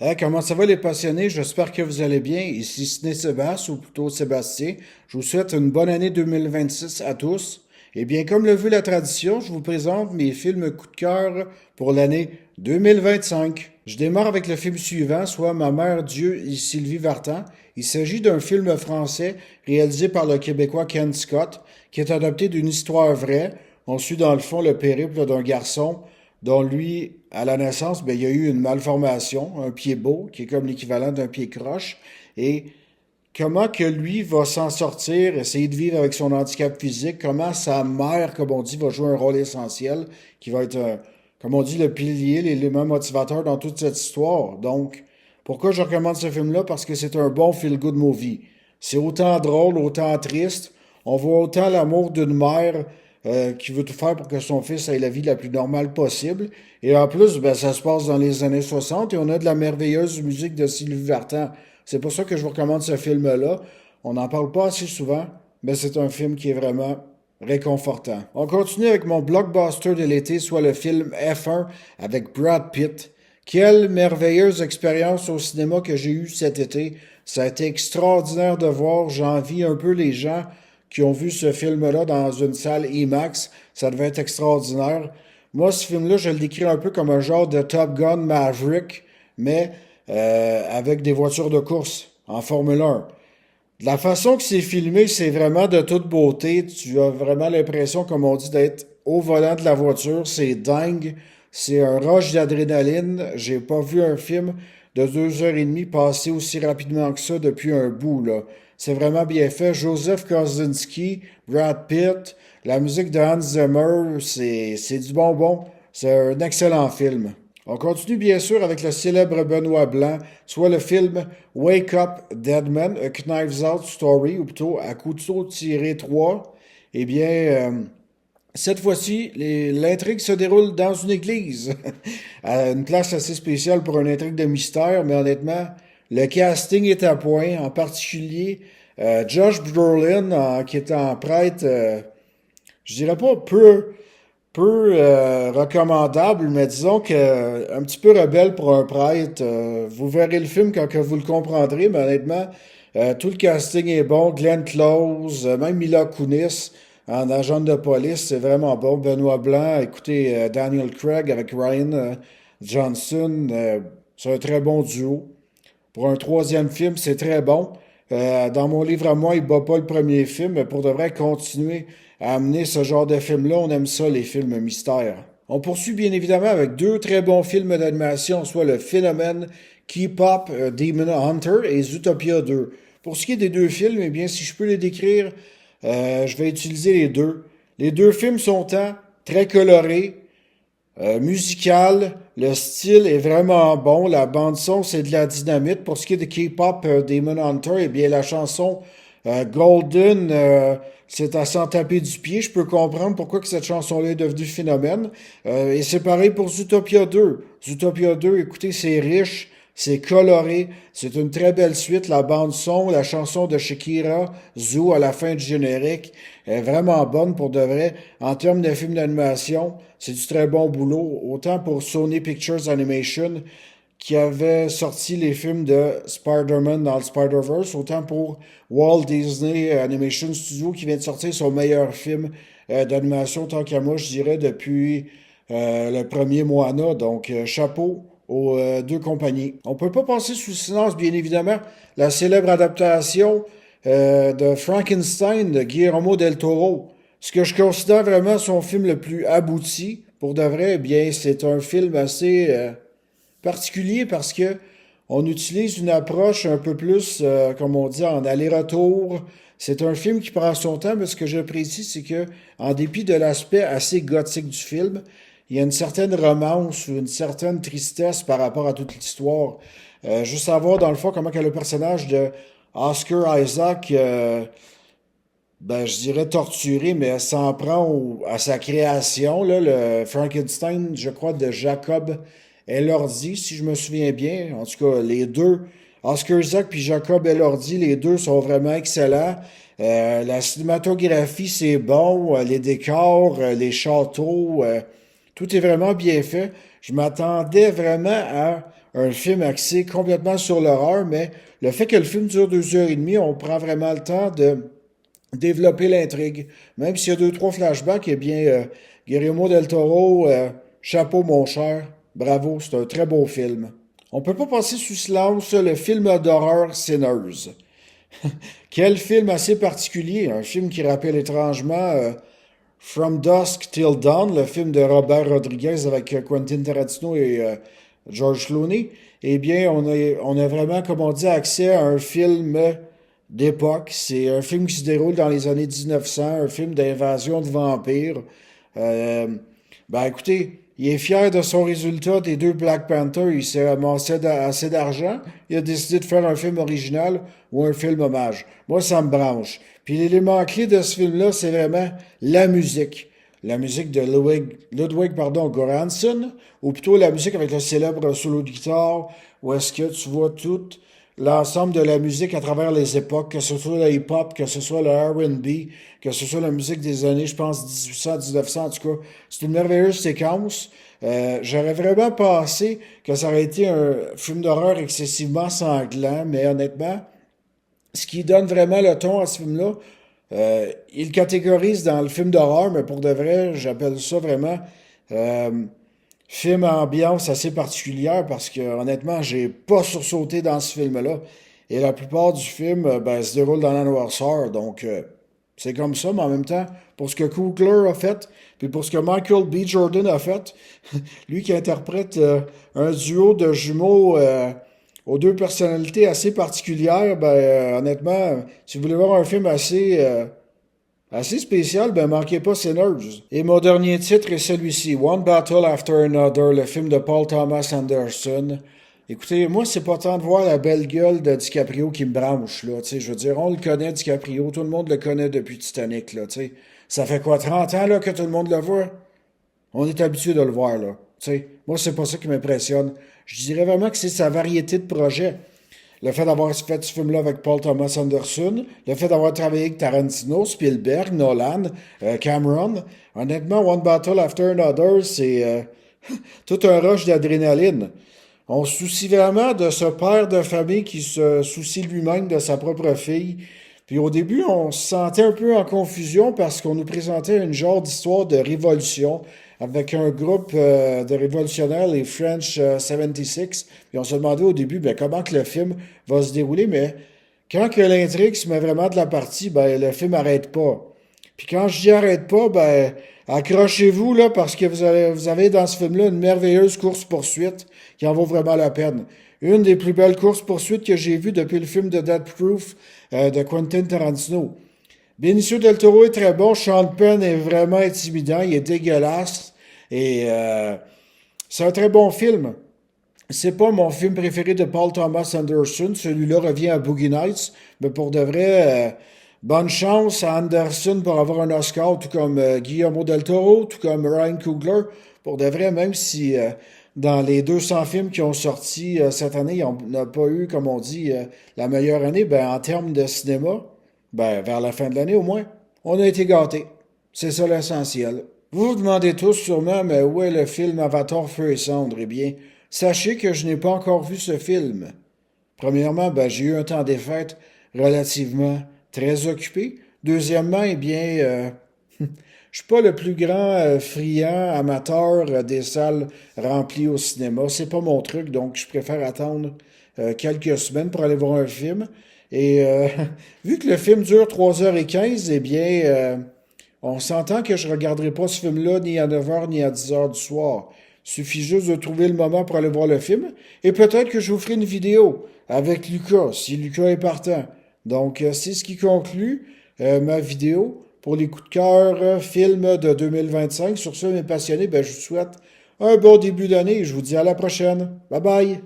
Hey, comment ça va les passionnés? J'espère que vous allez bien. Ici Sné Sébastien, ou plutôt Sébastien. Je vous souhaite une bonne année 2026 à tous. Et bien, comme le veut la tradition, je vous présente mes films coup de cœur pour l'année 2025. Je démarre avec le film suivant, soit Ma mère Dieu et Sylvie Vartan. Il s'agit d'un film français réalisé par le Québécois Ken Scott, qui est adapté d'une histoire vraie. On suit dans le fond le périple d'un garçon dont lui, à la naissance, ben, il y a eu une malformation, un pied beau, qui est comme l'équivalent d'un pied croche, et comment que lui va s'en sortir, essayer de vivre avec son handicap physique, comment sa mère, comme on dit, va jouer un rôle essentiel, qui va être, comme on dit, le pilier, l'élément motivateur dans toute cette histoire. Donc, pourquoi je recommande ce film-là? Parce que c'est un bon feel-good movie. C'est autant drôle, autant triste. On voit autant l'amour d'une mère qui veut tout faire pour que son fils ait la vie la plus normale possible. Et en plus, ben, ça se passe dans les années 60 et on a de la merveilleuse musique de Sylvie Vartan. C'est pour ça que je vous recommande ce film-là. On n'en parle pas assez souvent, mais c'est un film qui est vraiment réconfortant. On continue avec mon blockbuster de l'été, soit le film F1 avec Brad Pitt. Quelle merveilleuse expérience au cinéma que j'ai eue cet été. Ça a été extraordinaire de voir. J'envie un peu les gens qui ont vu ce film-là dans une salle IMAX. Ça devait être extraordinaire. Moi, ce film-là, je le décris un peu comme un genre de Top Gun Maverick, mais avec des voitures de course en Formule 1. De la façon que c'est filmé, c'est vraiment de toute beauté. Tu as vraiment l'impression, comme on dit, d'être au volant de la voiture. C'est dingue. C'est un rush d'adrénaline. J'ai pas vu un film de 2 heures et demie passer aussi rapidement que ça depuis un bout, là. C'est vraiment bien fait. Joseph Kosinski, Brad Pitt, la musique de Hans Zimmer, c'est du bonbon. C'est un excellent film. On continue bien sûr avec le célèbre Benoît Blanc, soit le film Wake Up Deadman, A Knives Out Story, ou plutôt À couteau tiré 3. Eh bien, cette fois-ci, l'intrigue se déroule dans une église, à une place assez spéciale pour une intrigue de mystère, mais honnêtement, le casting est à point, en particulier Josh Brolin, qui est en prêtre, je dirais pas peu recommandable, mais disons que un petit peu rebelle pour un prêtre. Vous verrez le film quand que vous le comprendrez, mais honnêtement, tout le casting est bon. Glenn Close, même Mila Kunis en agent de police, c'est vraiment bon. Benoît Blanc, écoutez, Daniel Craig avec Ryan Johnson, c'est un très bon duo. Pour un troisième film, c'est très bon. Dans mon livre à moi, il bat pas le premier film, mais pour de vrai continuer à amener ce genre de film-là, on aime ça, les films mystères. On poursuit bien évidemment avec deux très bons films d'animation, soit le phénomène K-pop Demon Hunter et Zootopia 2. Pour ce qui est des deux films, eh bien, si je peux les décrire, je vais utiliser les deux. Les deux films sont très colorés, musical, le style est vraiment bon. La bande son, c'est de la dynamite. Pour ce qui est de K-pop Demon Hunter, eh bien la chanson Golden, c'est à s'en taper du pied. Je peux comprendre pourquoi que cette chanson-là est devenue phénomène. Et c'est pareil pour Zootopia 2. Zootopia 2, écoutez, c'est riche, c'est coloré, c'est une très belle suite. La bande son, la chanson de Shakira, Zoo à la fin du générique, est vraiment bonne pour de vrai. En termes de film d'animation, c'est du très bon boulot. Autant pour Sony Pictures Animation, qui avait sorti les films de Spider-Man dans le Spider-Verse, autant pour Walt Disney Animation Studio, qui vient de sortir son meilleur film d'animation, tant qu'à moi, je dirais, depuis le premier Moana. Donc, chapeau aux deux compagnies. On peut pas passer sous silence, bien évidemment, la célèbre adaptation de Frankenstein de Guillermo del Toro. Ce que je considère vraiment son film le plus abouti, pour de vrai, eh bien, c'est un film assez particulier parce que on utilise une approche un peu plus, comme on dit, en aller-retour. C'est un film qui prend son temps, mais ce que j'apprécie, c'est que, en dépit de l'aspect assez gothique du film, il y a une certaine romance ou une certaine tristesse par rapport à toute l'histoire. Juste savoir, dans le fond, comment que le personnage de Oscar Isaac, ben, je dirais torturé, mais s'en prend à sa création, là, le Frankenstein, je crois, de Jacob Elordi, si je me souviens bien. En tout cas, les deux, Oscar Isaac puis Jacob Elordi, les deux sont vraiment excellents. La cinématographie, c'est bon. Les décors, les châteaux, tout est vraiment bien fait. Je m'attendais vraiment à un film axé complètement sur l'horreur, mais le fait que le film dure 2 heures et demie, on prend vraiment le temps de développer l'intrigue. Même s'il y a deux, trois flashbacks, eh bien, Guillermo del Toro, chapeau mon cher, bravo, c'est un très beau film. On peut pas passer sous silence le film d'horreur Sinners. Quel film assez particulier, un film qui rappelle étrangement From Dusk Till Dawn, le film de Robert Rodriguez avec Quentin Tarantino et George Clooney. Eh bien, on a vraiment, comme on dit, accès à un film d'époque. C'est un film qui se déroule dans les années 1900, un film d'invasion de vampires. Euh, ben écoutez, il est fier de son résultat des deux Black Panther. Il s'est amassé assez d'argent. Il a décidé de faire un film original ou un film hommage. Moi, ça me branche. Puis l'élément clé de ce film-là, c'est vraiment la musique. La musique de Ludwig Göransson, ou plutôt la musique avec le célèbre solo de guitare, où est-ce que tu vois tout l'ensemble de la musique à travers les époques, que ce soit le hip-hop, que ce soit le R&B, que ce soit la musique des années, je pense, 1800, 1900, en tout cas. C'est une merveilleuse séquence. J'aurais vraiment pensé que ça aurait été un film d'horreur excessivement sanglant, mais honnêtement, ce qui donne vraiment le ton à ce film-là, il catégorise dans le film d'horreur, mais pour de vrai, j'appelle ça vraiment euh, film à ambiance assez particulière parce que honnêtement, j'ai pas sursauté dans ce film-là. Et la plupart du film ben, se déroule dans la noirceur, donc c'est comme ça, mais en même temps, pour ce que Coogler a fait, puis pour ce que Michael B. Jordan a fait, lui qui interprète un duo de jumeaux aux deux personnalités assez particulières, ben honnêtement, si vous voulez voir un film assez spécial, ben manquez pas Sinners. Et mon dernier titre est celui-ci, One Battle After Another, le film de Paul Thomas Anderson. Écoutez, moi, c'est pas tant de voir la belle gueule de DiCaprio qui me branche, là, tu sais, je veux dire, on le connaît, DiCaprio, tout le monde le connaît depuis Titanic, là, tu sais. Ça fait quoi, 30 ans, là, que tout le monde le voit? On est habitué de le voir, là, tu sais. Moi, c'est pas ça qui m'impressionne. Je dirais vraiment que c'est sa variété de projets. Le fait d'avoir fait ce film-là avec Paul Thomas Anderson, le fait d'avoir travaillé avec Tarantino, Spielberg, Nolan, Cameron. Honnêtement, One Battle After Another, c'est tout un rush d'adrénaline. On se soucie vraiment de ce père de famille qui se soucie lui-même de sa propre fille. Puis au début, on se sentait un peu en confusion parce qu'on nous présentait une genre d'histoire de révolution avec un groupe de révolutionnaires, les French 76. Puis on se demandait au début ben, comment que le film va se dérouler, mais quand que l'intrigue se met vraiment de la partie, ben, le film n'arrête pas. Puis quand je dis arrête pas, ben, accrochez-vous, là, parce que vous avez dans ce film-là une merveilleuse course-poursuite qui en vaut vraiment la peine. Une des plus belles courses-poursuites que j'ai vues depuis le film de Death Proof de Quentin Tarantino. Benicio del Toro est très bon, Sean Penn est vraiment intimidant, il est dégueulasse, et c'est un très bon film. C'est pas mon film préféré de Paul Thomas Anderson. Celui-là revient à Boogie Nights. Mais pour de vrai, bonne chance à Anderson pour avoir un Oscar, tout comme Guillermo del Toro, tout comme Ryan Coogler. Pour de vrai, même si dans les 200 films qui ont sorti cette année, on n'a pas eu, comme on dit, la meilleure année, ben, en termes de cinéma, ben, vers la fin de l'année au moins, on a été gâtés. C'est ça l'essentiel. Vous vous demandez tous sûrement, mais où est le film Avatar Feu et Cendre? Eh bien, sachez que je n'ai pas encore vu ce film. Premièrement, ben, j'ai eu un temps des fêtes relativement très occupé. Deuxièmement, eh bien, je suis pas le plus grand friand amateur des salles remplies au cinéma. C'est pas mon truc, donc je préfère attendre quelques semaines pour aller voir un film. Et vu que le film dure 3h15, eh bien, on s'entend que je regarderai pas ce film-là ni à 9h ni à 10h du soir. Suffit juste de trouver le moment pour aller voir le film. Et peut-être que je vous ferai une vidéo avec Lucas, si Lucas est partant. Donc, c'est ce qui conclut ma vidéo pour les coups de cœur films de 2025. Sur ce, mes passionnés, ben, je vous souhaite un bon début d'année et je vous dis à la prochaine. Bye bye!